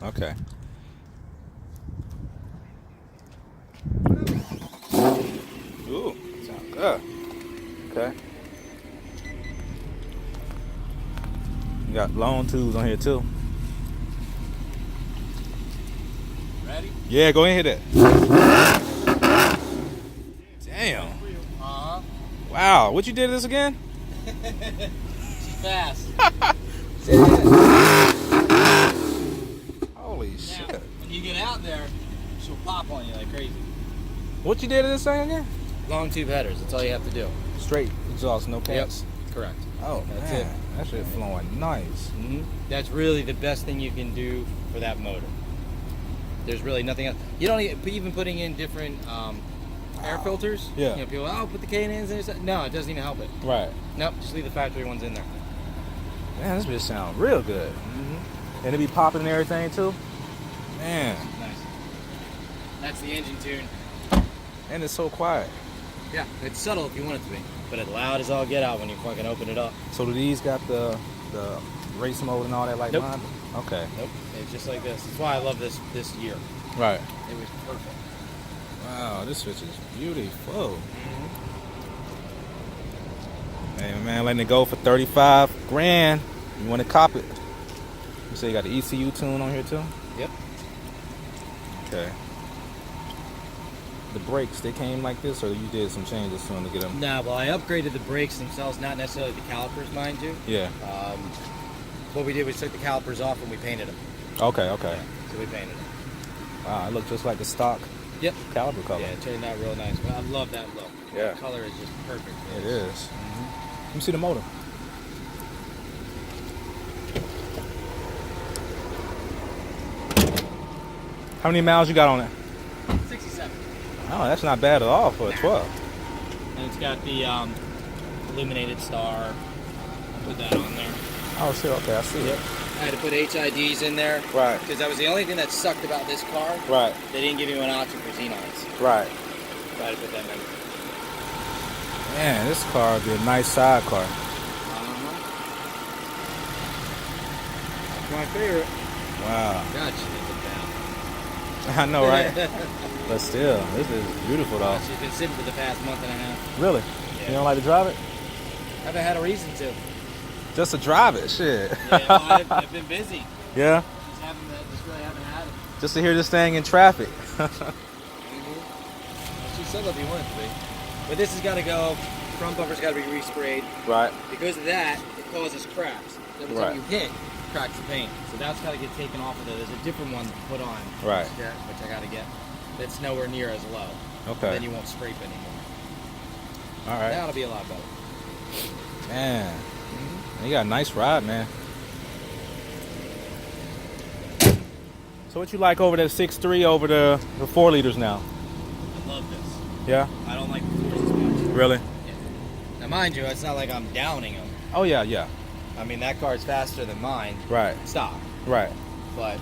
Okay. Ooh, sound good. Okay. You got long tubes on here too. Ready? Yeah, go ahead and hit that. Damn. Uh-huh. Wow, what you did to this again? She's fast. Holy shit. Now, when you get out there, she'll pop on you like crazy. What you did to this thing again? Long tube headers, that's all you have to do. Straight exhaust, no pants? Yep, correct. Oh, That's man. it. That shit flowing nice. That's really the best thing you can do for that motor. There's really nothing else. You don't even putting in different air filters. Yeah. You know, people, oh, put the K&Ns in there. No, it doesn't even help it. Right. Nope, just leave the factory ones in there. Man, this bitch sound real good. And it be popping and everything too. Man. Nice. That's the engine tune. And it's so quiet. Yeah, it's subtle if you want it to be, but it's loud as all get out when you fucking open it up. So do these got the race mode and all that like Nope. mine? Okay. Nope, it's just like this. That's why I love this year. Right. It was perfect. Wow, this switch is beautiful. Hey man, letting it go for 35 grand. You want to cop it? You say you got the ECU tune on here too? Yep. Okay. The brakes, they came like this, or you did some changes to them to get them? Nah, well, I upgraded the brakes themselves, not necessarily the calipers, mind you. Yeah. What we did was took the calipers off and we painted them. Okay. Yeah, so we painted them. Wow, it looked just like the stock Yep. caliper color. Yeah, it turned out real nice. Well, I love that look. Yeah. The color is just perfect. It is. Let me see the motor. How many miles you got on it? 67. Oh, that's not bad at all for a 12. And it's got the illuminated star. I'll put that on there. Oh, shit, okay, I see it. I had to put HIDs in there. Right. Because that was the only thing that sucked about this car. Right, They didn't give you an option for xenons. right. So I had to put that in. Man, this car would be a nice sidecar. That's my favorite. Wow. God, she did it down. I know, right? But still, this is beautiful, though. She's been sitting for the past month and a half. Really? Yeah. You don't like to drive it? Haven't had a reason to. Just to drive it, shit. Yeah, well, I've been busy. Yeah? Just really haven't had it. Just to hear this thing in traffic. Well, she said that he wanted to be. But this has got to go. Front bumper's got to be resprayed. Right. Because of that, it causes cracks. Every time Right. you hit, cracks the paint. So that's got to get taken off of there. There's a different one to put on. Right. Which I got to get. That's nowhere near as low. Okay. Then you won't scrape anymore. All right. That'll be a lot better. Man. You got a nice ride, man. So what you like over that 6.3 over the 4 liters now? I love this. Yeah? I don't like the fours as much. Really? Yeah. Now, mind you, it's not like I'm downing them. Oh, yeah, yeah. I mean, that car's faster than mine. Right. Stop. Right. But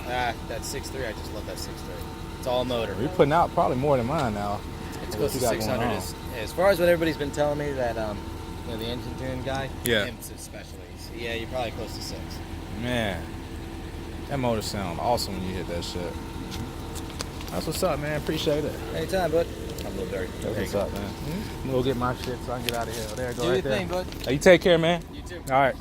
that 6.3, I just love that 6.3. It's all motor. You're putting out probably more than mine now. It's What close you to got going 600. on? As far as what everybody's been telling me, that you know, the engine tune guy, Yeah. him especially. So, yeah, you're probably close to 6. Man. That motor sound awesome when you hit that shit. That's what's up, man. Appreciate it. Anytime, bud. I'm a little dirty. That's what's up, man. I'm gonna go get my shit so I can get out of here. There you go, Do right your there. thing, bud. Hey, you take care, man. You too. All right.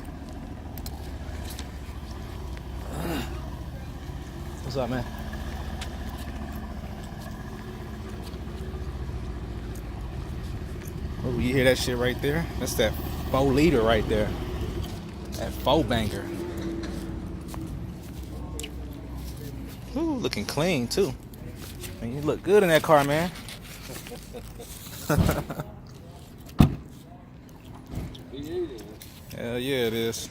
What's up, man? Oh, you hear that shit right there? That's that 4 liter right there. That 4 banger. Ooh, looking clean too. Man, you look good in that car, man. Hell yeah, it is.